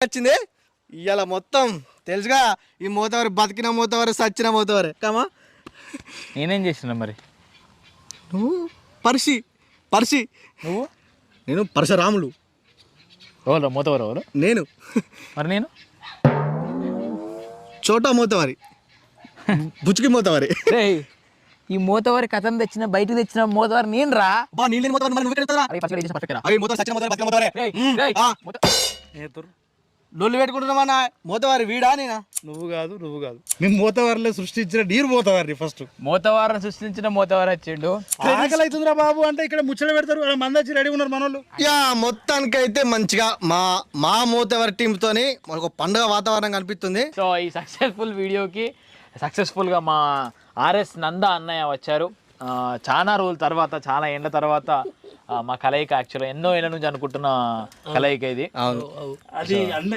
వచ్చింది ఇవాళ మొత్తం తెలుసుగా ఈ మోతవారి బతికిన మోతవారి సచ్చిన మోతవారి కామా. నేనేం చేస్తున్నా మరి? నువ్వు పర్సి నువ్వు? నేను పరశురాములు. ఎవరు మూతవారు ఎవరు? నేను మరి నేను చోటా మోతవారి బుచ్చుకి మోతవారి. రేయ్, ఈ మూతవారి కథను తెచ్చిన బయటకు తెచ్చిన మూతవారి నేను రా. బా నీళ్ళు మోతవారి మరి నువ్వు ఎక్కడ వెళ్తావురా? అవి మోతవారి సచ్చిన మోతవారి బతికిన మోతవారి. లొల్లు పెట్టుకుంటున్నామన్నా మోతవారి వీడా నేనా? నువ్వు కాదు మేము మోతవారిలో సృష్టించిన నీరు మోతవారిని ఫస్ట్ మూతవారిని సృష్టించిన మూతవారి వచ్చిండు. ఆకలి అవుతుందిరా బాబు అంటే ఇక్కడ ముచ్చట పెడతారు, మంది వచ్చి రెడీ ఉన్నారు మనోళ్ళు. యా మొత్తానికైతే మంచిగా మా మోతవారి టీంతోని ఒక పండుగ వాతావరణం కనిపిస్తుంది. సో ఈ సక్సెస్ఫుల్ వీడియోకి సక్సెస్ఫుల్గా మా ఆర్ఎస్ నంద అన్నయ్య వచ్చారు. చాలా రోజుల తర్వాత, చాలా ఏళ్ళ తర్వాత మా కలయిక. యాక్చువల్గా ఎన్నో ఏళ్ళ నుంచి అనుకుంటున్న కలయిక ఇది. అది